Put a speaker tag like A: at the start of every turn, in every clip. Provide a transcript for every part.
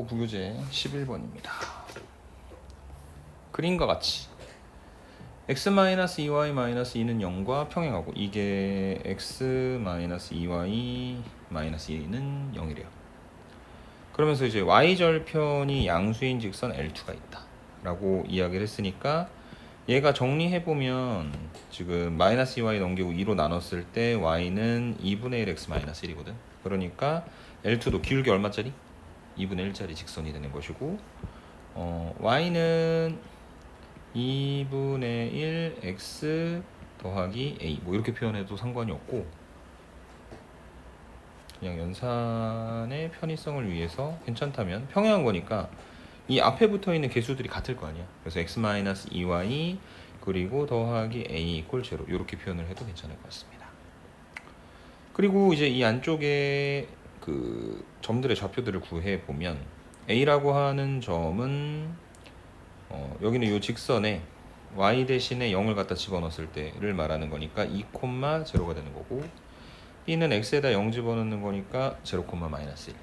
A: 부교재 11번입니다. 그림과 같이 x-2y-2는 0과 평행하고 이게 x-2y-2는 0이래요. 그러면서 이제 y절편이 양수인 직선 L2가 있다 라고 이야기를 했으니까 얘가 정리해보면 지금 마이너스 2y 넘기고 2로 나눴을 때 y는 2분의 1 x 마이너스 1이거든. 그러니까 L2도 기울기 얼마짜리? 2분의 1짜리 직선이 되는 것이고 y는 2분의 1 x 더하기 a 뭐 이렇게 표현해도 상관이 없고 그냥 연산의 편의성을 위해서 괜찮다면 평행한 거니까 이 앞에 붙어있는 개수들이 같을 거 아니야. 그래서 x-2y 그리고 더하기 a 이퀄 0 이렇게 표현을 해도 괜찮을 것 같습니다. 그리고 이제 이 안쪽에 그 점들의 좌표들을 구해 보면 a라고 하는 점은 여기는 이 직선에 y 대신에 0을 갖다 집어넣었을 때를 말하는 거니까 2,0가 되는 거고 b는 x에다 0 집어넣는 거니까 0, 마이너스 1.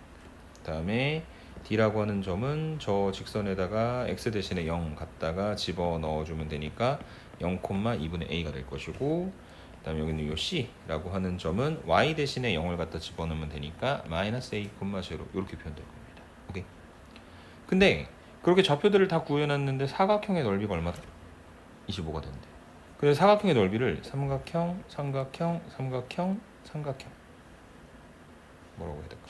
A: 그 다음에 d라고 하는 점은 저 직선에다가 x 대신에 0 갖다가 집어넣어주면 되니까 0,2분의 a가 될 것이고 그 다음에 여기는 이 c라고 하는 점은 y 대신에 0을 갖다 집어넣으면 되니까 마이너스 a, 0 이렇게 표현될 겁니다. 오케이. 근데 그렇게 좌표들을 다 구해놨는데 사각형의 넓이가 얼마다? 25가 된대. 그래서 사각형의 넓이를 삼각형, 삼각형, 삼각형, 삼각형 뭐라고 해야 될까?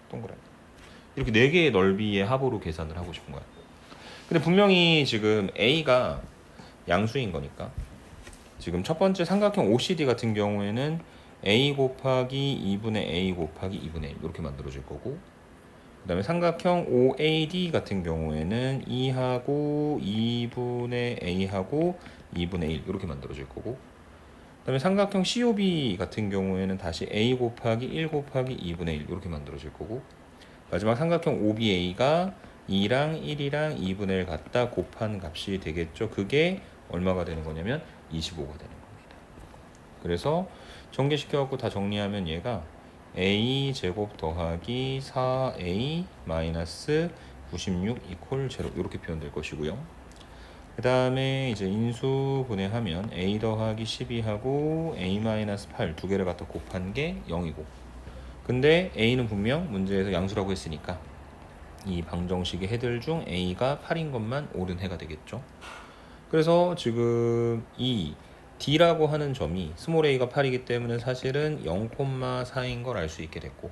A: 동그라미 이렇게 4개의 넓이의 합으로 계산을 하고 싶은 거야. 근데 분명히 지금 A가 양수인 거니까 지금 첫 번째 삼각형 OCD 같은 경우에는 A 곱하기 2분의 A 곱하기 2분의 1 이렇게 만들어질 거고 그 다음에 삼각형 OAD 같은 경우에는 2하고 2분의 A하고 2분의 1 이렇게 만들어질 거고 그 다음에 삼각형 COB 같은 경우에는 다시 A 곱하기 1 곱하기 2분의 1 이렇게 만들어질 거고 마지막 삼각형 OBA가 2랑 1이랑 2분의 1 갖다 곱한 값이 되겠죠. 그게 얼마가 되는 거냐면 25가 되는 겁니다. 그래서 전개시켜갖고 다 정리하면 얘가 a 제곱 더하기 4a 마이너스 96 이퀄 0 이렇게 표현될 것이고요. 그 다음에 이제 인수 분해하면 a 더하기 12하고 a 마이너스 8 두 개를 갖다 곱한 게 0이고 근데 a는 분명 문제에서 양수라고 했으니까 이 방정식의 해들 중 a가 8인 것만 옳은 해가 되겠죠. 그래서 지금 이 d라고 하는 점이 스몰 a가 8이기 때문에 사실은 0,4인 걸 알 수 있게 됐고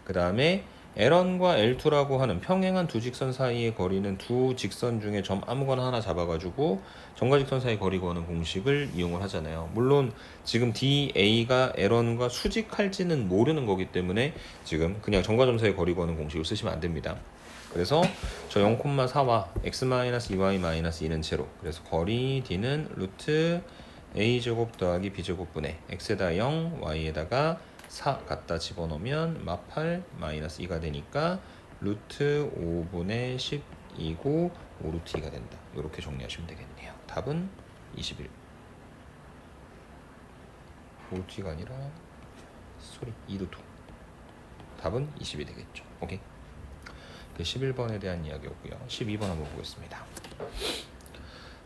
A: 그 다음에 L1과 L2라고 하는 평행한 두 직선 사이의 거리는 두 직선 중에 점 아무거나 하나 잡아가지고 점과 직선 사이 거리 구하는 공식을 이용을 하잖아요. 물론 지금 DA가 L1과 수직할지는 모르는 거기 때문에 지금 그냥 점과 점 사이 거리 구하는 공식을 쓰시면 안 됩니다. 그래서 저 0,4와 x-2y-2는 제로. 그래서 거리 D는 루트 a제곱 더하기 b제곱분의 x에다 0, y에다가 4 갖다 집어넣으면 마8 마이너스 2가 되니까 루트 5분의 12고 5루트 2가 된다. 이렇게 정리하시면 되겠네요. 답은 21. 5루트 2가 아니라 2루트. 답은 20이 되겠죠. 오케이. 11번에 대한 이야기였고요. 12번 한번 보겠습니다.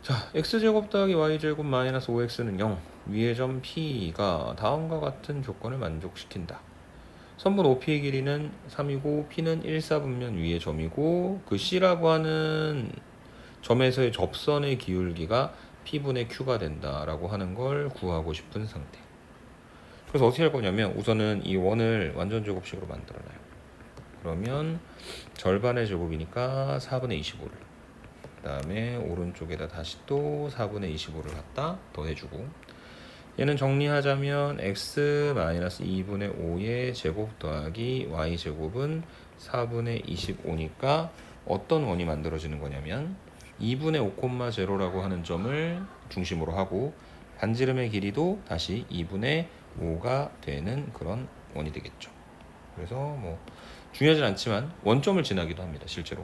A: 자, x제곱 더하기 y제곱 마이너스 5x는 0 위의 점 P가 다음과 같은 조건을 만족시킨다. 선분 OP의 길이는 3이고 P는 1, 4분면 위의 점이고 그 C라고 하는 점에서의 접선의 기울기가 P분의 Q가 된다라고 하는 걸 구하고 싶은 상태. 그래서 어떻게 할 거냐면 우선은 이 원을 완전 제곱식으로 만들어놔요. 그러면 절반의 제곱이니까 4분의 25를 그 다음에 오른쪽에다 다시 또 4분의 25를 갖다 더해주고 얘는 정리하자면 x-2분의 5의 제곱 더하기 y제곱은 4분의 25니까 어떤 원이 만들어지는 거냐면 2분의 5,0라고 하는 점을 중심으로 하고 반지름의 길이도 다시 2분의 5가 되는 그런 원이 되겠죠. 그래서 뭐 중요하진 않지만 원점을 지나기도 합니다. 실제로.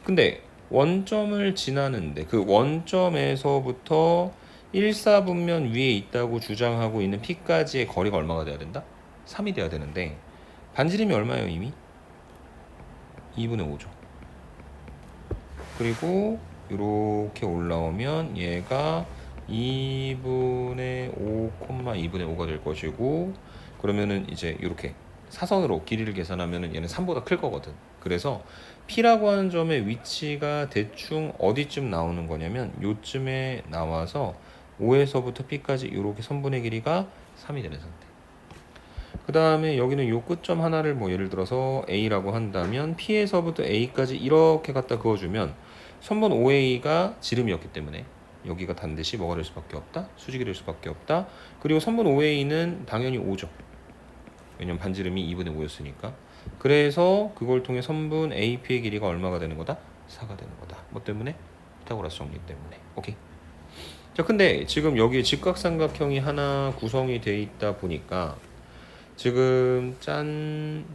A: 근데 원점을 지나는데 그 원점에서부터 1, 4분면 위에 있다고 주장하고 있는 P까지의 거리가 얼마가 돼야 된다? 3이 돼야 되는데 반지름이 얼마예요 이미? 2분의 5죠. 그리고 이렇게 올라오면 얘가 2분의 5, 2분의 5가 될 것이고, 그러면은 이제 이렇게 사선으로 길이를 계산하면은 얘는 3보다 클 거거든. 그래서 P라고 하는 점의 위치가 대충 어디쯤 나오는 거냐면 요쯤에 나와서 5에서부터 P까지 이렇게 선분의 길이가 3이 되는 상태. 그 다음에 여기는 요 끝점 하나를 뭐 예를 들어서 A라고 한다면 P에서부터 A까지 이렇게 갖다 그어주면 선분 OA가 지름이었기 때문에 여기가 반드시 뭐가 될 수밖에 없다? 수직이 될 수밖에 없다. 그리고 선분 OA는 당연히 5죠. 왜냐면 반지름이 2분의 5였으니까. 그래서 그걸 통해 선분 AP의 길이가 얼마가 되는 거다? 4가 되는 거다. 뭐 때문에? 피타고라스 정리 때문에. 오케이. 자, 근데 지금 여기 직각삼각형이 하나 구성이 돼 있다 보니까 지금 짠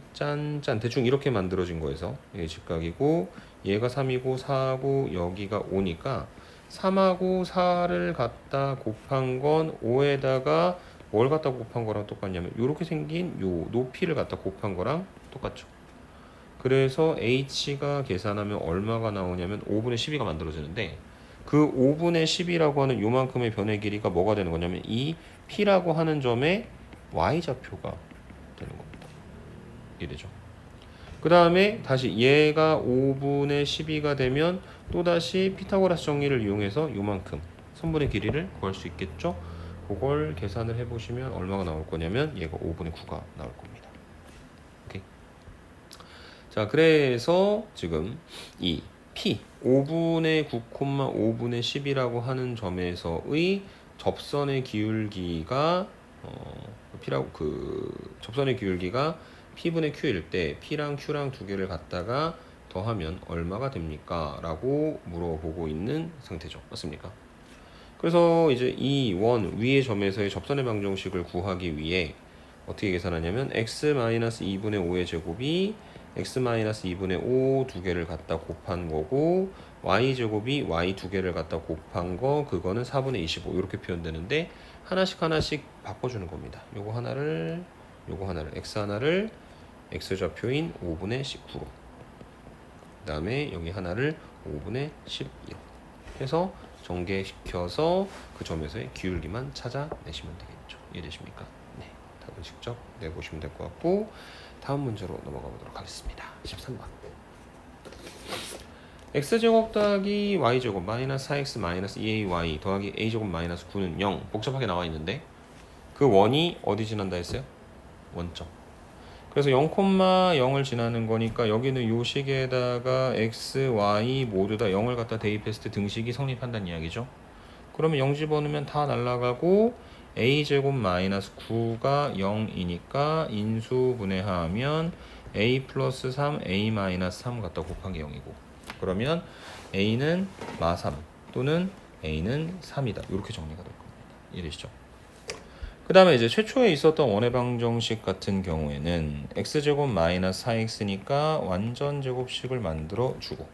A: 대충 이렇게 만들어진 거에서 얘 직각이고 얘가 3이고 4하고 여기가 5니까 3하고 4를 갖다 곱한 건 5에다가 뭘 갖다 곱한 거랑 똑같냐면 이렇게 생긴 요 높이를 갖다 곱한 거랑 똑같죠. 그래서 H가 계산하면 얼마가 나오냐면 5분의 12가 만들어지는데, 그 5분의 10이라고 하는 요만큼의 변의 길이가 뭐가 되는 거냐면 이 P라고 하는 점의 Y좌표가 되는 겁니다. 이래죠. 그 다음에 다시 얘가 5분의 12가 되면 또다시 피타고라스 정리를 이용해서 요만큼 선분의 길이를 구할 수 있겠죠. 그걸 계산을 해보시면 얼마가 나올 거냐면 얘가 5분의 9가 나올 겁니다. 오케이. 자, 그래서 지금 이 P 5분의 9, 5분의 10이라고 하는 점에서의 접선의 기울기가 P라고 접선의 기울기가 P분의 Q일 때 P랑 Q랑 두 개를 갖다가 더하면 얼마가 됩니까? 라고 물어보고 있는 상태죠. 맞습니까? 그래서 이제 이 원 위의 점에서의 접선의 방정식을 구하기 위해 어떻게 계산하냐면 x-2분의 5의 제곱이 x-2분의 5 두 개를 갖다 곱한 거고, y제곱이 y 두 개를 갖다 곱한 거, 그거는 4분의 25 이렇게 표현되는데 하나씩 바꿔주는 겁니다. 요거 하나를 x 하나를 x좌표인 5분의 19로, 그 다음에 여기 하나를 5분의 12로 해서 전개시켜서 그 점에서의 기울기만 찾아내시면 되겠죠. 이해되십니까? 네, 답을 직접 내보시면 될 것 같고, 다음 문제로 넘어가 보도록 하겠습니다. 13번. x제곱 더하기 y제곱 마이너스 4x 마이너스 2ay 더하기 a제곱 마이너스 9는 0. 복잡하게 나와 있는데 그 원이 어디 지난다 했어요? 원점. 그래서 0,0을 지나는 거니까 여기는 요 식에다가 x, y 모두 다 0을 갖다 대입했을 때 등식이 성립한다는 이야기죠. 그러면 0 집어넣으면 다 날라가고 a제곱 마이너스 9가 0이니까 인수분해하면 a 플러스 3, a 마이너스 3 갖다 곱한 게 0이고, 그러면 a는 마3 또는 a는 3이다. 이렇게 정리가 될 겁니다. 이해되시죠? 그 다음에 이제 최초에 있었던 원의 방정식 같은 경우에는 x제곱 마이너스 4x니까 완전 제곱식을 만들어 주고,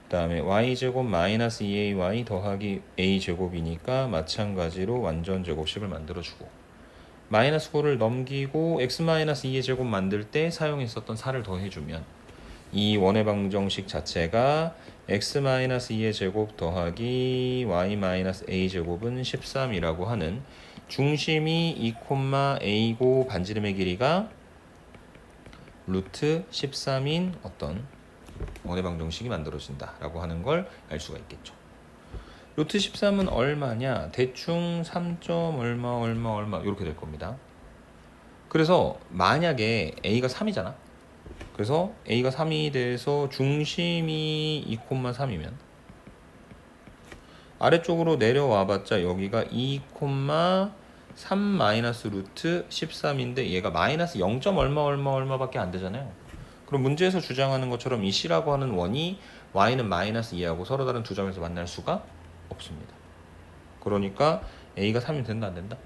A: 그 다음에 y제곱 마이너스 2ay 더하기 a제곱이니까 마찬가지로 완전 제곱식을 만들어 주고, 마이너스 9를 넘기고 x 마이너스 2의 제곱 만들 때 사용했었던 4를 더해주면 이 원의 방정식 자체가 x 마이너스 2의 제곱 더하기 y 마이너스 a 제곱은 13이라고 하는 중심이 2,a고 반지름의 길이가 루트 13인 어떤 원의 방정식이 만들어진다 라고 하는 걸 알 수가 있겠죠. 루트 13은 얼마냐? 대충 3. 얼마 이렇게 될 겁니다. 그래서 만약에 a가 3이잖아. 그래서 a가 3이 돼서 중심이 2,3이면 아래쪽으로 내려와봤자 여기가 2,3 마이너스 루트 13인데 얘가 마이너스 0. 얼마밖에 안 되잖아요. 그럼 문제에서 주장하는 것처럼 이 C라고 하는 원이 Y는 마이너스 2하고 서로 다른 두 점에서 만날 수가 없습니다. 그러니까 A가 3이 된다 안 된다?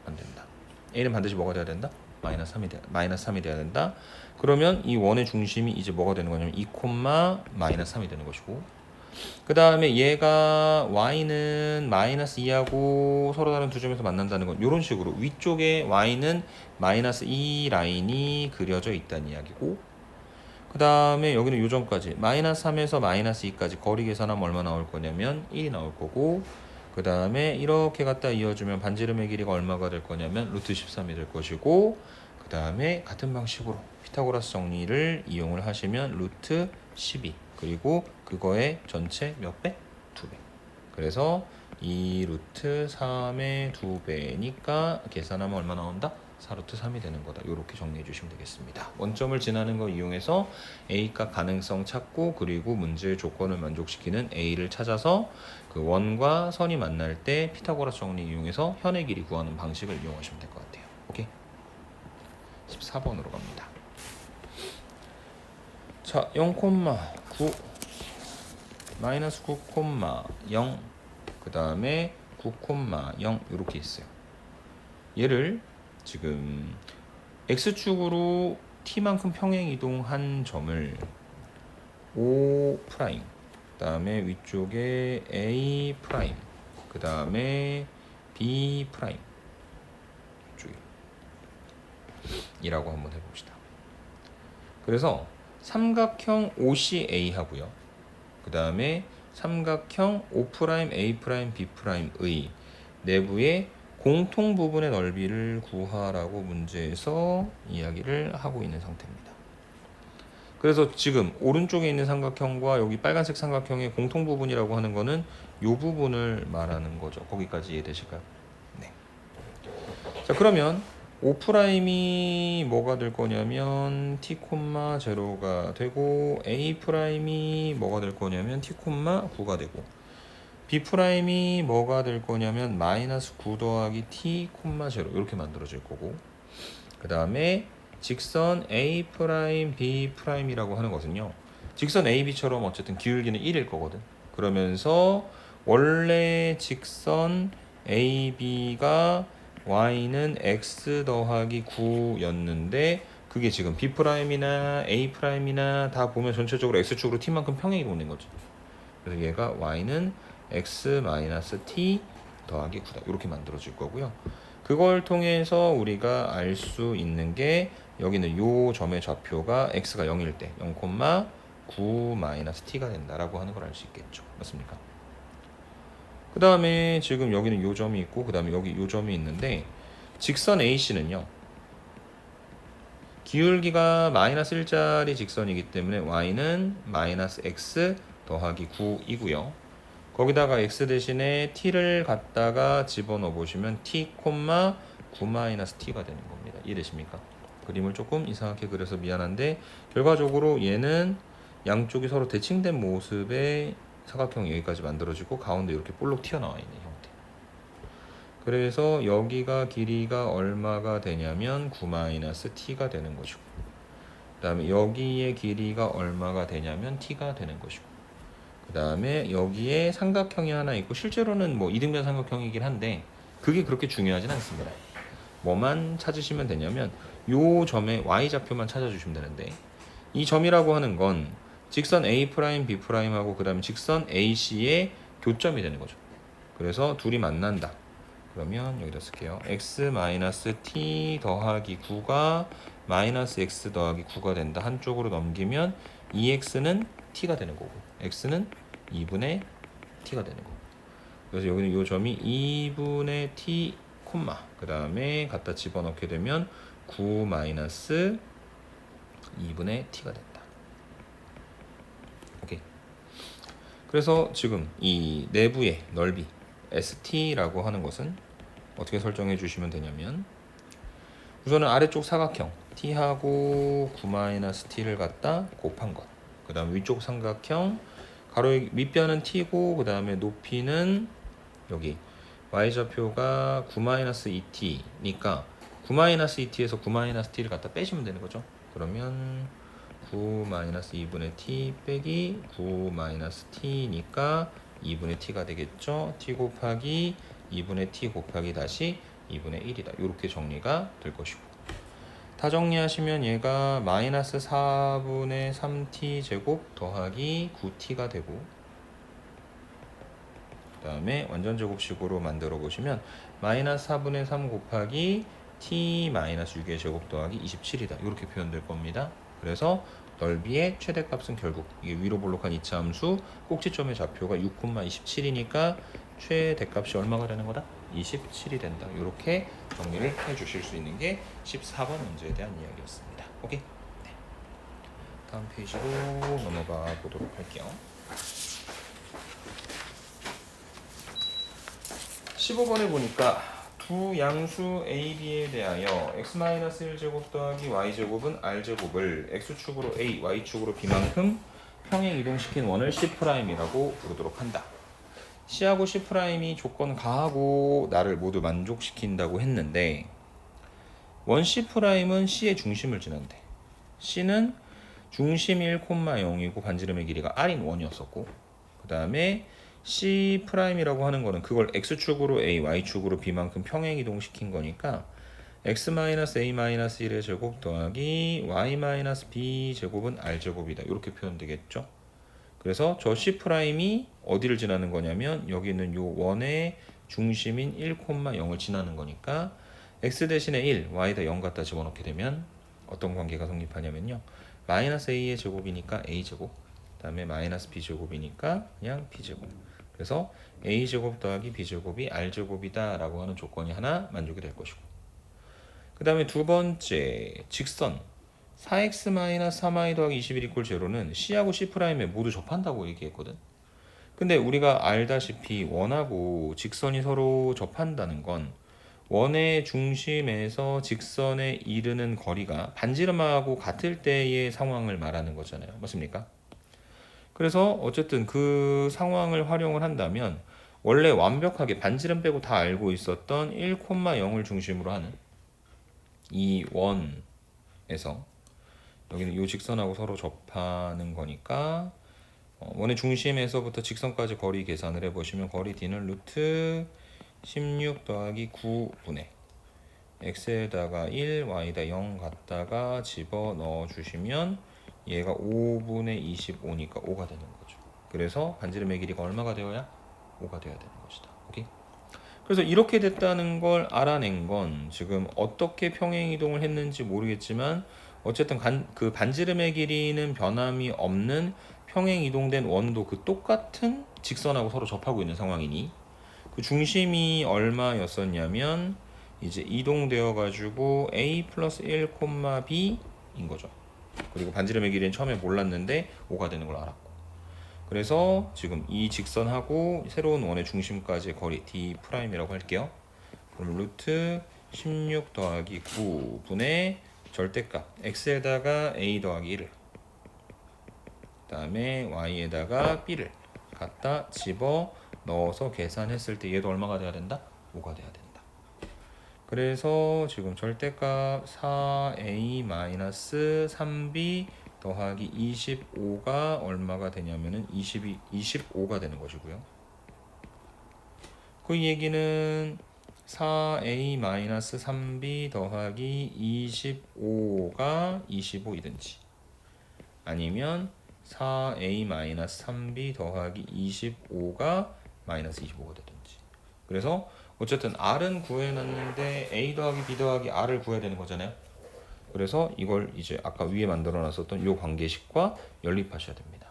A: 안 된다. A는 반드시 뭐가 돼야 된다? 마이너스 3이 돼야 된다. 그러면 이 원의 중심이 이제 뭐가 되는 거냐면 2, 마이너스 3이 되는 것이고, 그 다음에 얘가 y는 마이너스 2하고 서로 다른 두 점에서 만난다는 건 이런 식으로 위쪽에 y는 마이너스 2 라인이 그려져 있다는 이야기고, 그 다음에 여기는 요 점까지 마이너스 3에서 마이너스 2까지 거리 계산하면 얼마 나올 거냐면 1이 나올 거고, 그 다음에 이렇게 갖다 이어주면 반지름의 길이가 얼마가 될 거냐면 루트 13이 될 것이고, 그 다음에 같은 방식으로 피타고라스 정리를 이용을 하시면 루트 12, 그리고 그거의 전체 몇 배? 2배. 그래서 2 루트 3의 2배니까 계산하면 얼마 나온다? 4루트 3이 되는 거다. 이렇게 정리해 주시면 되겠습니다. 원점을 지나는 거 이용해서 A값 가능성 찾고, 그리고 문제의 조건을 만족시키는 A를 찾아서 그 원과 선이 만날 때 피타고라스 정리 이용해서 현의 길이 구하는 방식을 이용하시면 될 것 같아요. 오케이? 14번으로 갑니다. 자, 0,9 마이너스 9,0, 그 다음에 9,0 이렇게 있어요. 얘를 지금 x축으로 t만큼 평행 이동한 점을 O', 그 다음에 위쪽에 A', 그 다음에 B' 이쪽에 이라고 한번 해봅시다. 그래서 삼각형 OCA 하고요, 그 다음에 삼각형 O', A', B'의 내부의 공통 부분의 넓이를 구하라고 문제에서 이야기를 하고 있는 상태입니다. 그래서 지금 오른쪽에 있는 삼각형과 여기 빨간색 삼각형의 공통 부분이라고 하는 거는 이 부분을 말하는 거죠. 거기까지 이해되실까요? 네. 자, 그러면 O''이 뭐가 될 거냐면 t,0가 되고, A''이 뭐가 될 거냐면 t,9가 되고, B'이 뭐가 될 거냐면 마이너스 9 더하기 t, 0 이렇게 만들어질 거고, 그 다음에 직선 A', B'이라고 하는 것은요, 직선 AB처럼 어쨌든 기울기는 1일 거거든. 그러면서 원래 직선 AB가 y는 x 더하기 9였는데 그게 지금 B'이나 A'이나 다 보면 전체적으로 x축으로 t만큼 평행이 도는 거죠. 그래서 얘가 y는 x-t 더하기 9다. 이렇게 만들어질 거고요. 그걸 통해서 우리가 알 수 있는 게, 여기는 요 점의 좌표가 x가 0일 때 0,9-t가 된다라고 하는 걸 알 수 있겠죠. 맞습니까? 그 다음에 지금 여기는 요 점이 있고, 그 다음에 여기 요 점이 있는데, 직선 AC는요, 기울기가 마이너스 1짜리 직선이기 때문에 y는 마이너스 x 더하기 9이고요. 거기다가 x 대신에 t를 갖다가 집어넣어 보시면 t, 9-t가 되는 겁니다. 이해되십니까? 그림을 조금 이상하게 그려서 미안한데, 결과적으로 얘는 양쪽이 서로 대칭된 모습의 사각형이 여기까지 만들어지고 가운데 이렇게 볼록 튀어나와 있는 형태. 그래서 여기가 길이가 얼마가 되냐면 9-t가 되는 것이고, 그 다음에 여기의 길이가 얼마가 되냐면 t가 되는 것이고, 그 다음에 여기에 삼각형이 하나 있고, 실제로는 뭐 이등변 삼각형이긴 한데 그게 그렇게 중요하진 않습니다. 뭐만 찾으시면 되냐면 요 점의 y좌표만 찾아주시면 되는데, 이 점이라고 하는 건 직선 A', B'하고 그 다음에 직선 AC의 교점이 되는 거죠. 그래서 둘이 만난다. 그러면 여기다 쓸게요. x-t 더하기 9가 마이너스 x 더하기 9가 된다. 한쪽으로 넘기면 2x는 t가 되는 거고, x는 2분의 t가 되는 거고. 그래서 여기는 이 점이 2분의 t, 그 다음에 갖다 집어넣게 되면 9-2분의 t가 된다. 오케이. 그래서 지금 이 내부의 넓이 ST라고 하는 것은 어떻게 설정해 주시면 되냐면, 우선은 아래쪽 사각형 T하고 9-T를 갖다 곱한 것, 그 다음에 위쪽 삼각형 가로의 밑변은 T고, 그 다음에 높이는 여기 y좌표가 9-2t니까 9-2t에서 9-t를 갖다 빼시면 되는 거죠. 그러면 9-2분의 t 빼기 9-t니까 2분의 t가 되겠죠. t 곱하기 2분의 t 곱하기 다시 2분의 1이다. 이렇게 정리가 될 것이고, 다 정리하시면 얘가 마이너스 4분의 3t 제곱 더하기 9t가 되고, 다음에 완전 제곱식으로 만들어 보시면 마이너스 4분의 3 곱하기 t 마이너스 6의 제곱 더하기 27이다. 이렇게 표현될 겁니다. 그래서 넓이의 최대값은 결국 이게 위로 볼록한 이차함수 꼭지점의 좌표가 6,27이니까 최대값이 얼마가 되는 거다? 27이 된다. 이렇게 정리를 해 주실 수 있는 게 14번 문제에 대한 이야기였습니다. 오케이? 네. 다음 페이지로 넘어가 보도록 할게요. 15번에 보니까 두 양수 a, b에 대하여 x-1제곱 더하기 y제곱은 r제곱을 x축으로 a, y축으로 b만큼 평행 이동시킨 원을 C'이라고 부르도록 한다. C하고 C'이 조건 가하고 나를 모두 만족시킨다고 했는데 원 C'은 C의 중심을 지난대. C는 중심 1,0이고 반지름의 길이가 r인 원이었었고 그 다음에 C'이라고 하는 거는 그걸 x축으로 a, y축으로 b만큼 평행 이동시킨 거니까 x-a-1의 제곱 더하기 y-b 제곱은 r제곱이다. 이렇게 표현되겠죠. 그래서 저 C'이 어디를 지나는 거냐면 여기 있는 요 원의 중심인 1,0을 지나는 거니까 x 대신에 1, y에다 0 갖다 집어넣게 되면 어떤 관계가 성립하냐면요. 마이너스 a의 제곱이니까 a제곱, 그 다음에 마이너스 b제곱이니까 그냥 b제곱. 그래서 a제곱 더하기 b제곱이 r제곱이다 라고 하는 조건이 하나 만족이 될 것이고 그 다음에 두 번째 직선 4x-3y 더하기 21 = 0는 C하고 C'에 모두 접한다고 얘기했거든. 근데 우리가 알다시피 원하고 직선이 서로 접한다는 건 원의 중심에서 직선에 이르는 거리가 반지름하고 같을 때의 상황을 말하는 거잖아요. 맞습니까? 그래서 어쨌든 그 상황을 활용을 한다면 원래 완벽하게 반지름 빼고 다 알고 있었던 1,0을 중심으로 하는 이 원에서 여기는 이 직선하고 서로 접하는 거니까 원의 중심에서부터 직선까지 거리 계산을 해보시면 거리 d는 루트 16 더하기 9분의 x에다가 1, y에다 0 갖다가 집어넣어 주시면 얘가 5분의 25니까 5가 되는 거죠. 그래서 반지름의 길이가 얼마가 되어야? 5가 되어야 되는 것이다. 오케이? 그래서 이렇게 됐다는 걸 알아낸 건 지금 어떻게 평행 이동을 했는지 모르겠지만 어쨌든 그 반지름의 길이는 변함이 없는 평행 이동된 원도 그 똑같은 직선하고 서로 접하고 있는 상황이니 그 중심이 얼마였었냐면 이제 이동되어 가지고 a 플러스 1, b인 거죠. 그리고 반지름의 길이는 처음에 몰랐는데 5가 되는 걸 알았고 그래서 지금 이 직선하고 새로운 원의 중심까지의 거리 D'이라고 할게요. 그럼 루트 16 더하기 9분의 절대값 x에다가 a 더하기 1을 그 다음에 y에다가 b를 갖다 집어 넣어서 계산했을 때 얘도 얼마가 돼야 된다? 5가 돼야 된다. 그래서 지금 절대값 4a-3b 더하기 25가 얼마가 되냐면은 25가 되는 것이고요. 그 얘기는 4a-3b 더하기 25가 25이든지 아니면 4a-3b 더하기 25가 마이너스 25가 되든지. 그래서 어쨌든 r은 구해놨는데 a 더하기 b 더하기 r을 구해야 되는 거잖아요. 그래서 이걸 이제 아까 위에 만들어놨었던 이 관계식과 연립하셔야 됩니다.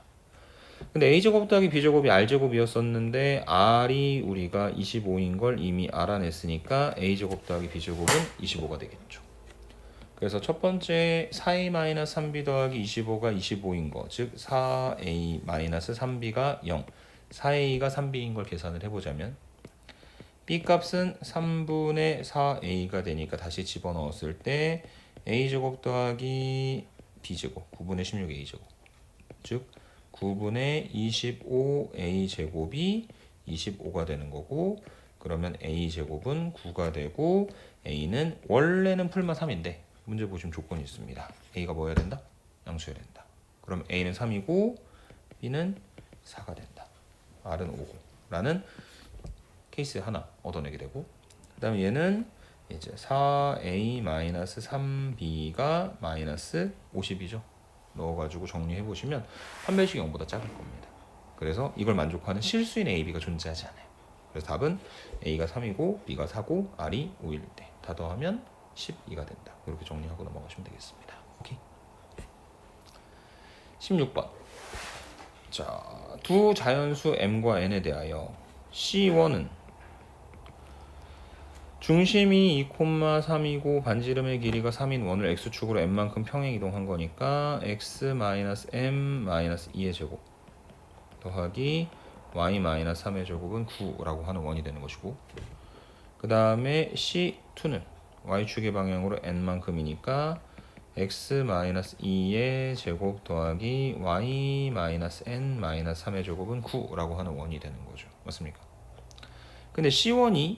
A: 근데 a제곱 더하기 b제곱이 r제곱이었었는데 r이 우리가 25인 걸 이미 알아냈으니까 a제곱 더하기 b제곱은 25가 되겠죠. 그래서 첫 번째 4a-3b 더하기 25가 25인 거, 즉 4a-3b가 0, 4a가 3b인 걸 계산을 해보자면 b값은 3분의 4a가 되니까 다시 집어넣었을 때 a제곱 더하기 b제곱 9분의 16a제곱 즉 9분의 25a제곱이 25가 되는 거고 그러면 a제곱은 9가 되고 a는 원래는 풀마 3인데 문제 보시면 조건이 있습니다. a가 뭐 해야 된다? 양수해야 된다. 그럼 a는 3이고 b는 4가 된다. r은 5고 라는 케이스 하나 얻어내게 되고 그 다음에 얘는 이제 4a-3b가 마이너스 50이죠. 넣어가지고 정리해보시면 판별식이 0보다 작을 겁니다. 그래서 이걸 만족하는 실수인 ab가 존재하지 않아요. 그래서 답은 A가 3이고 B가 4고 R이 5일 때 다 더하면 12가 된다. 이렇게 정리하고 넘어가시면 되겠습니다. 오케이. 16번. 자, 두 자연수 m과 n에 대하여 C1은 중심이 2,3이고 반지름의 길이가 3인 원을 x축으로 m만큼 평행 이동한 거니까 x-m-2의 제곱 더하기 y-3의 제곱은 9라고 하는 원이 되는 것이고, 그 다음에 C2는 y축의 방향으로 n만큼이니까 x-2의 제곱 더하기 y-n-3의 제곱은 9라고 하는 원이 되는 거죠. 맞습니까? 근데 C1이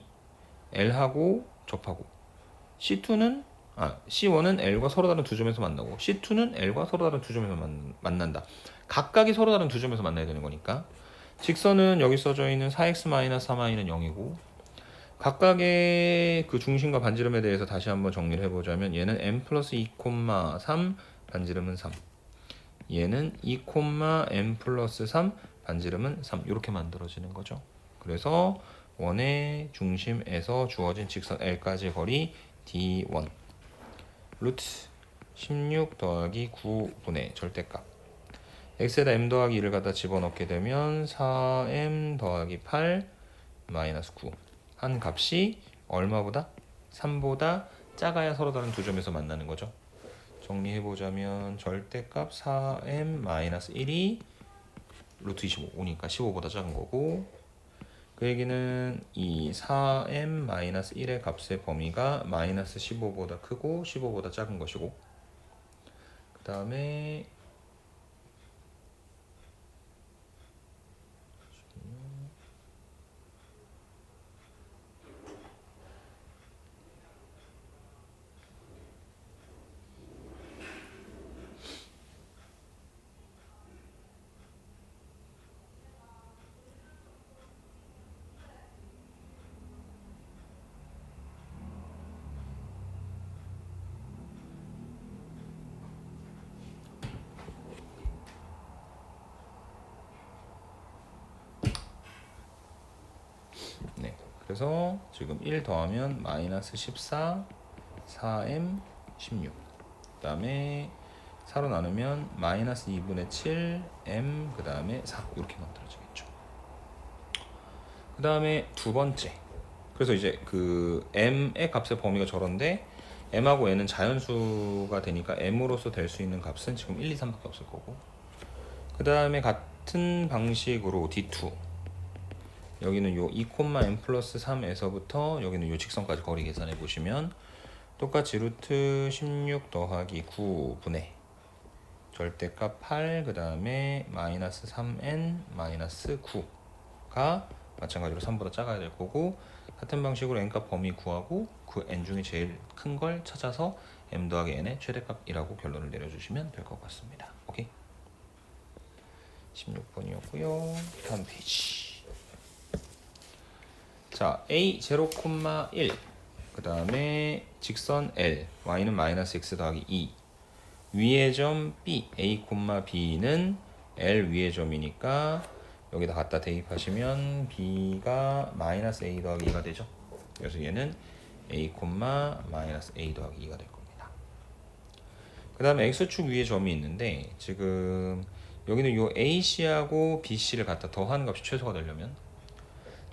A: L하고 접하고 C1은 L과 서로 다른 두 점에서 만나고 C2는 L과 서로 다른 두 점에서 만난다. 각각이 서로 다른 두 점에서 만나야 되는 거니까 직선은 여기 써져 있는 4x-3y는 0이고, 각각의 그 중심과 반지름에 대해서 다시 한번 정리를 해보자면 얘는 m 플러스 2,3 반지름은 3, 얘는 2,m 플러스 3 반지름은 3 이렇게 만들어지는 거죠. 그래서 원의 중심에서 주어진 직선 L까지 거리 D1 루트 16 더하기 9분의 절대값 x에다 m 더하기 2를 갖다 집어넣게 되면 4m 더하기 8 마이너스 9 한 값이 얼마보다? 3보다 작아야 서로 다른 두 점에서 만나는 거죠. 정리해보자면 절대값 4m 마이너스 1이 루트 25오니까 15보다 작은 거고, 그 얘기는 이 4m-1의 값의 범위가 마이너스 15보다 크고 15보다 작은 것이고, 그 다음에 네, 그래서 지금 1 더하면 마이너스 14 4m 16, 그 다음에 4로 나누면 마이너스 2분의 7 m 그 다음에 4 이렇게 만들어지겠죠. 그 다음에 두 번째, 그래서 이제 그 m의 값의 범위가 저런데 m하고 n은 자연수가 되니까 m으로서 될 수 있는 값은 지금 1, 2, 3밖에 없을 거고, 그 다음에 같은 방식으로 D2 여기는 요 2,m 플러스 3에서부터 여기는 요 직선까지 거리 계산해 보시면 똑같이 루트 16 더하기 9분의 절대값 8 그 다음에 마이너스 3n 마이너스 9가 마찬가지로 3보다 작아야 될 거고, 같은 방식으로 n값 범위 구하고 그 n 중에 제일 큰 걸 찾아서 m 더하기 n의 최대값이라고 결론을 내려주시면 될 것 같습니다. 오케이? 16번이었고요. 다음 페이지. 자, a 0,1 그 다음에 직선 L y는 마이너스 x 더하기 2 위의 점 B a, b는 L 위의 점이니까 여기다 갖다 대입하시면 b가 마이너스 a 더하기 2가 되죠. 그래서 얘는 a, 마이너스 a 더하기 2가 될 겁니다. 그 다음에 x축 위에 점이 있는데 지금 여기는 요 AC하고 BC를 갖다 더하는 값이 최소가 되려면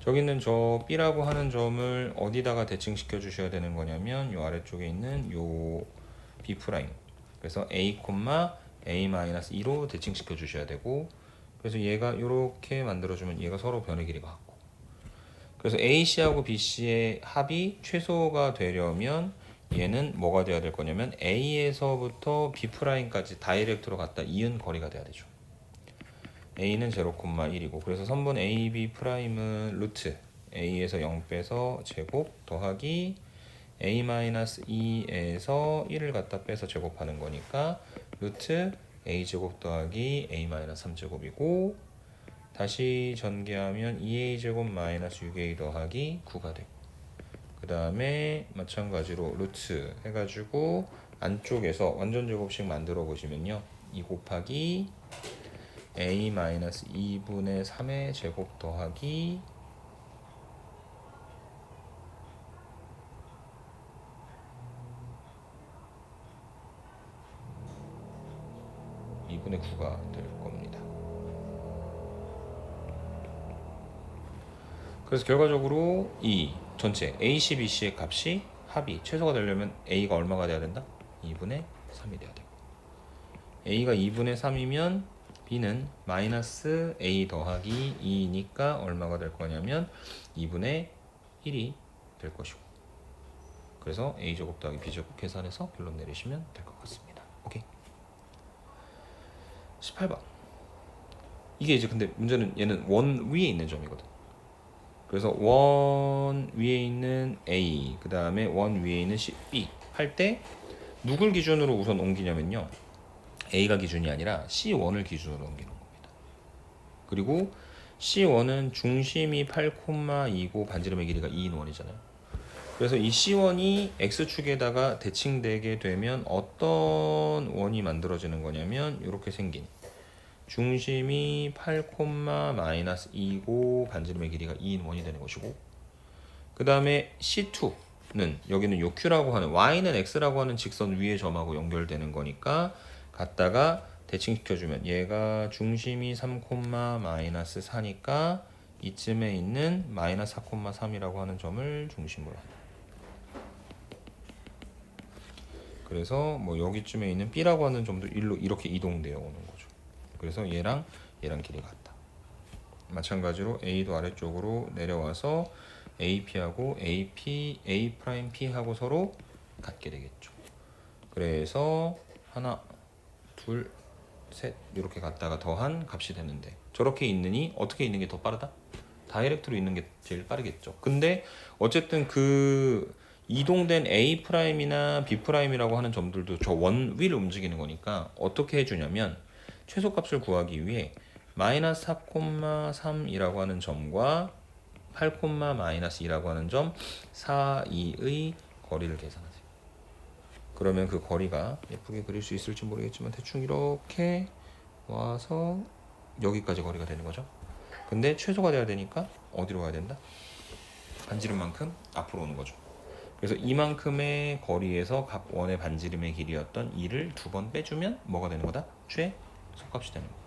A: 저기 있는 저 B라고 하는 점을 어디다가 대칭시켜 주셔야 되는 거냐면 요 아래쪽에 있는 요 B 프라임, 그래서 A, A-2로 대칭시켜 주셔야 되고, 그래서 얘가 요렇게 만들어주면 얘가 서로 변의 길이가 같고, 그래서 AC하고 BC의 합이 최소가 되려면 얘는 뭐가 돼야 될 거냐면 A에서부터 B 프라임까지 다이렉트로 갖다 이은 거리가 돼야 되죠. A는 0,1이고 그래서 선분 AB 프라임은 루트 A에서 0 빼서 제곱 더하기 A-2에서 1을 갖다 빼서 제곱하는 거니까 루트 A제곱 더하기 A-3제곱이고, 다시 전개하면 2A제곱 마이너스 6A 더하기 9가 되고, 그 다음에 마찬가지로 루트 해가지고 안쪽에서 완전 제곱식 만들어 보시면요 2 곱하기 A-2분의 3의 제곱 더하기 2분의 9가 될 겁니다. 그래서 결과적으로 이 전체 AC, BC의 값이 합이 최소가 되려면 A가 얼마가 돼야 된다? 2분의 3이 돼야 되고, A가 2분의 3이면 B는 마이너스 A 더하기 2니까 얼마가 될 거냐면 2분의 1이 될 것이고, 그래서 A제곱 더하기 B제곱 계산해서 결론 내리시면 될 것 같습니다. 오케이. 18번. 이게 이제 근데 문제는 얘는 원 위에 있는 점이거든. 그래서 원 위에 있는 A, 그 다음에 원 위에 있는 C, B 할 때 누굴 기준으로 우선 옮기냐면요, A가 기준이 아니라 C1을 기준으로 옮기는 겁니다. 그리고 C1은 중심이 8,2고 반지름의 길이가 2인 원이잖아요. 그래서 이 C1이 X축에다가 대칭되게 되면 어떤 원이 만들어지는 거냐면 이렇게 생긴, 중심이 8,-2고 반지름의 길이가 2인 원이 되는 것이고, 그 다음에 C2는 여기는 요 Q라고 하는, Y는 X라고 하는 직선 위의 점하고 연결되는 거니까 갖다가 대칭시켜주면 얘가 중심이 3,-4니까 이쯤에 있는 마이너스 4,3이라고 하는 점을 중심으로 합니다. 그래서 뭐 여기쯤에 있는 B라고 하는 점도 일로 이렇게 이동되어 오는 거죠. 그래서 얘랑 길이가 같다. 마찬가지로 A도 아래쪽으로 내려와서 AP하고 AP, A'P 하고 서로 같게 되겠죠. 그래서 하나, 둘, 셋 이렇게 갔다가 더한 값이 되는데, 저렇게 있느니 어떻게 있는 게 더 빠르다? 다이렉트로 있는 게 제일 빠르겠죠. 근데 어쨌든 그 이동된 A'이나 B'이라고 하는 점들도 저 원 위를 움직이는 거니까 어떻게 해주냐면, 최소값을 구하기 위해 마이너스 4,3이라고 하는 점과 8,-2라고 하는 점 사이의 거리를 계산하세요. 그러면 그 거리가 예쁘게 그릴 수 있을지 모르겠지만 대충 이렇게 와서 여기까지 거리가 되는 거죠. 근데 최소가 돼야 되니까 어디로 가야 된다? 반지름만큼 앞으로 오는 거죠. 그래서 이만큼의 거리에서 각 원의 반지름의 길이였던 2를 2번 빼주면 뭐가 되는 거다? 최소값이 되는 거다.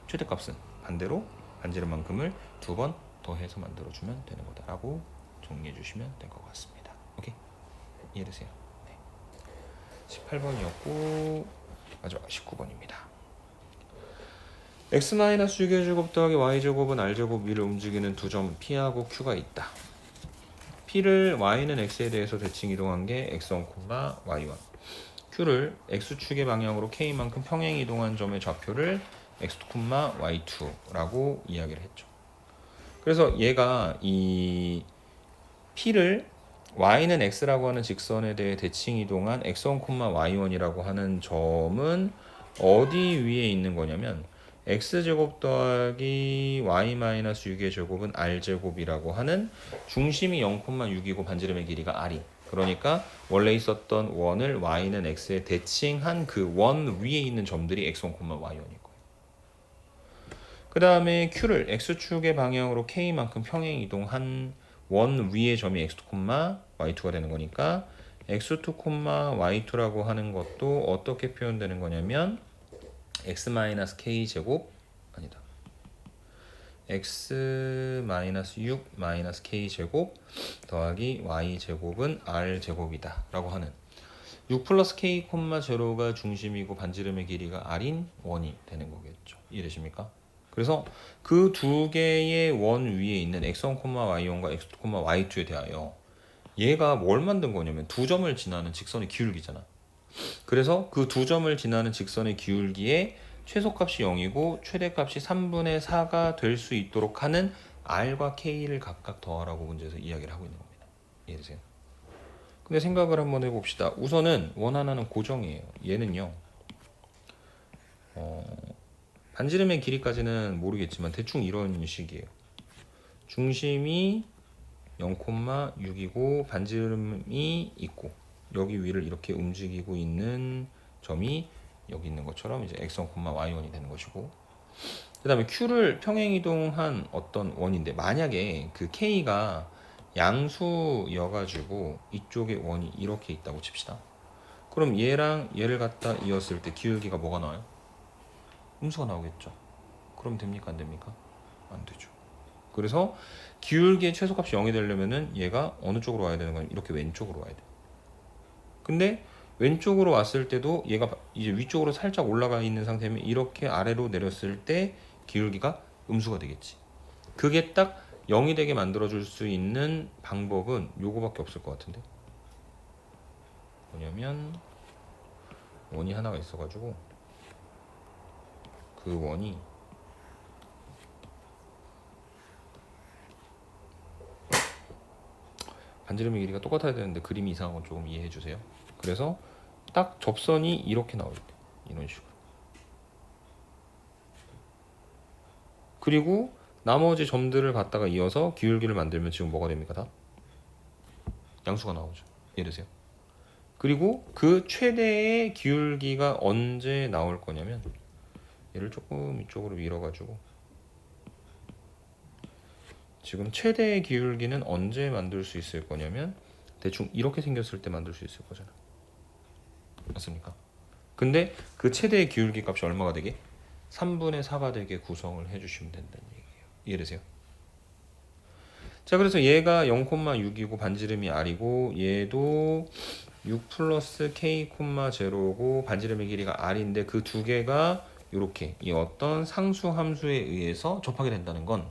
A: 최대값은 반대로 반지름만큼을 2번 더해서 만들어주면 되는 거다라고 정리해 주시면 될 것 같습니다. 오케이? 이해되세요? 네. 18번이었고 마지막 19번입니다. x-6의 제곱 더하기 y제곱은 r제곱 위를 움직이는 두 점 P하고 Q가 있다. P를 y는 x에 대해서 대칭 이동한 게 x1, y1, Q를 x축의 방향으로 k만큼 평행 이동한 점의 좌표를 x2, y2라고 이야기를 했죠. 그래서 얘가 이 P를 y는 x라고 하는 직선에 대해 대칭 이동한 x1, y1이라고 하는 점은 어디 위에 있는 거냐면 x제곱 더하기 y-6의 제곱은 r제곱이라고 하는, 중심이 0,6이고 반지름의 길이가 r이, 그러니까 원래 있었던 원을 y는 x에 대칭한 그 원 위에 있는 점들이 x1, y1일 거예요. 그 다음에 q를 x축의 방향으로 k만큼 평행 이동한 원 위의 점이 x2, y2가 되는 거니까 x2, y2라고 하는 것도 어떻게 표현되는 거냐면 x-k 제곱, 아니다, x-6 k 제곱 더하기 y 제곱은 r 제곱이다 라고 하는, 6 플러스 k, 0가 중심이고 반지름의 길이가 r인 원이 되는 거겠죠. 이해되십니까? 그래서 그 두 개의 원 위에 있는 x1, y1과 x2, y2에 대하여 얘가 뭘 만든 거냐면 두 점을 지나는 직선의 기울기잖아. 그래서 그 두 점을 지나는 직선의 기울기에 최소값이 0이고 최대값이 3분의 4가 될 수 있도록 하는 r과 k를 각각 더하라고 문제에서 이야기를 하고 있는 겁니다. 이해되세요? 근데 생각을 한번 해봅시다. 우선은 원 하나는 고정이에요. 얘는요, 반지름의 길이까지는 모르겠지만 대충 이런 식이에요. 중심이 0,6이고 반지름이 있고 여기 위를 이렇게 움직이고 있는 점이 여기 있는 것처럼 이제 x1, y1이 되는 것이고, 그 다음에 q를 평행 이동한 어떤 원인데, 만약에 그 k가 양수여가지고 이쪽에 원이 이렇게 있다고 칩시다. 그럼 얘랑 얘를 갖다 이었을 때 기울기가 뭐가 나와요? 음수가 나오겠죠. 그럼 됩니까 안 됩니까? 안 되죠. 그래서 기울기의 최소값이 0이 되려면은 얘가 어느 쪽으로 와야 되는 거냐? 이렇게 왼쪽으로 와야 돼. 근데 왼쪽으로 왔을 때도 얘가 이제 위쪽으로 살짝 올라가 있는 상태면 이렇게 아래로 내렸을 때 기울기가 음수가 되겠지. 그게 딱 0이 되게 만들어줄 수 있는 방법은 요거밖에 없을 것 같은데. 뭐냐면 원이 하나가 있어가지고 그 원이 반지름의 길이가 똑같아야 되는데 그림이 이상한 건 조금 이해해 주세요. 그래서 딱 접선이 이렇게 나올 때 이런 식으로. 그리고 나머지 점들을 갖다가 이어서 기울기를 만들면 지금 뭐가 됩니까? 다 양수가 나오죠. 이해되세요? 그리고 그 최대의 기울기가 언제 나올 거냐면 얘를 조금 이쪽으로 밀어가지고 지금 최대의 기울기는 언제 만들 수 있을 거냐면 대충 이렇게 생겼을 때 만들 수 있을 거잖아. 맞습니까? 근데 그 최대의 기울기 값이 얼마가 되게? 3분의 4가 되게 구성을 해주시면 된다는 얘기예요. 이해되세요? 자, 그래서 얘가 0,6이고 반지름이 R이고 얘도 6 플러스 K, 0고 반지름의 길이가 R인데 그 두 개가 이렇게 이 어떤 상수 함수에 의해서 접하게 된다는 건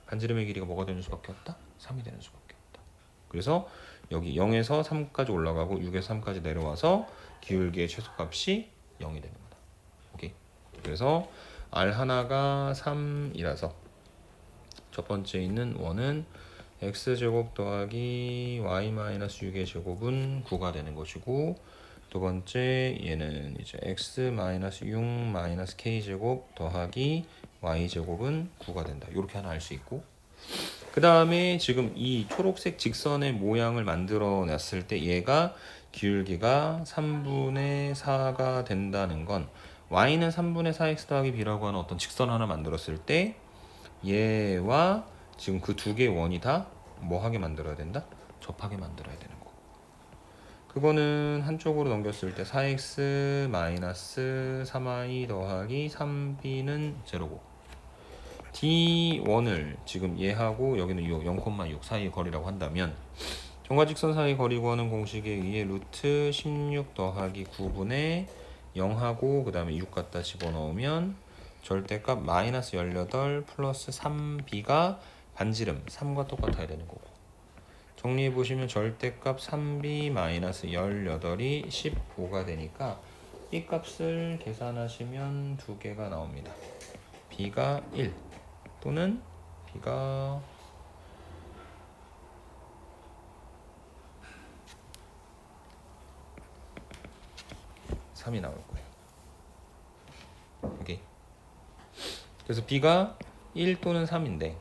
A: 반지름의 길이가 뭐가 되는 수밖에 없다? 3이 되는 수밖에 없다. 그래서 여기 0에서 3까지 올라가고 6에서 3까지 내려와서 기울기의 최소값이 0이 되는 거다. 오케이. 그래서 R 하나가 3이라서 첫 번째 있는 원은 x제곱 더하기 y-6의 제곱은 9가 되는 것이고 두 번째 얘는 이제 x-6 k제곱 더하기 y제곱은 9가 된다. 이렇게 하나 알 수 있고 그 다음에 지금 이 초록색 직선의 모양을 만들어 놨을 때 얘가 기울기가 3분의 4가 된다는 건 y는 3분의 4x 더하기 b라고 하는 어떤 직선 하나 만들었을 때 얘와 지금 그 두 개의 원이 다 뭐하게 만들어야 된다? 접하게 만들어야 되는 거. 그거는 한쪽으로 넘겼을 때 4x 마이너스 3y 더하기 3b는 0고 D1을 지금 얘하고 여기는 이 0,6 사이의 거리라고 한다면 정과직선 사이 거리 구하는 공식에 의해 루트 16 더하기 9분의 0하고 그 다음에 6 갖다 집어넣으면 절대값 마이너스 18 플러스 3b가 반지름 3과 똑같아야 되는 거고 정리해보시면 절대값 3b 마이너스 18이 15가 되니까 이 값을 계산하시면 두 개가 나옵니다. b가 1 또는 b가 3이 나올 거예요. 오케이. 그래서 b가 1 또는 3인데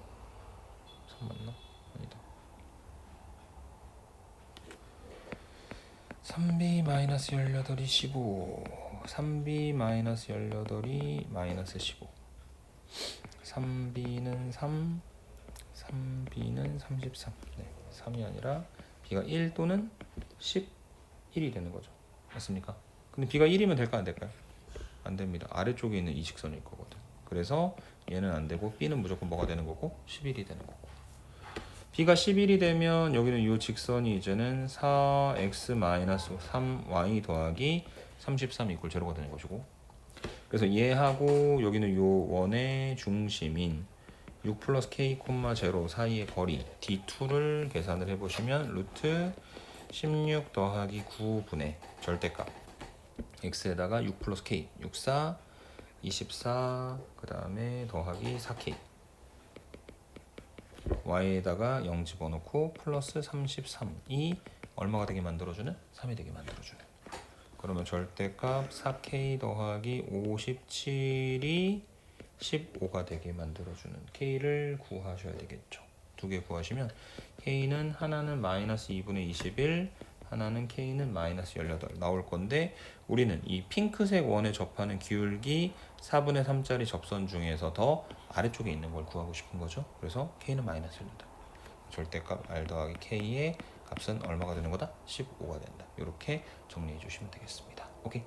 A: 3 맞나? 아니다. 3b-18이 15 3b-18이 마이너스 15 3b는 3 3b는 33 네, 3이 아니라 b가 1 또는 11이 되는 거죠. 맞습니까? 근데 b가 1이면 될까 안 될까요? 안 됩니다. 아래쪽에 있는 이 직선일 거거든. 그래서 얘는 안 되고 b는 무조건 뭐가 되는 거고 11이 되는 거고 b가 11이 되면 여기는 이 직선이 이제는 4x-3y 더하기 33 이퀄 0가 되는 것이고 그래서 얘하고 여기는 이 원의 중심인 6 플러스 k, 0 사이의 거리 d2를 계산을 해보시면 루트 16 더하기 9분의 절대값 x에다가 6 플러스 k 64 24 그 다음에 더하기 4k y에다가 0 집어넣고 플러스 33이 얼마가 되게 만들어주는? 3이 되게 만들어주는 그러면 절대값 4k 더하기 57이 15가 되게 만들어주는 k를 구하셔야 되겠죠. 두 개 구하시면 k는 하나는 마이너스 2분의 21 하나는 k는 마이너스 18 나올 건데 우리는 이 핑크색 원에 접하는 기울기 4분의 3짜리 접선 중에서 더 아래쪽에 있는 걸 구하고 싶은 거죠. 그래서 k는 마이너스 18 절대값 r 더하기 k의 값은 얼마가 되는 거다? 15가 된다. 이렇게 정리해 주시면 되겠습니다. 오케이.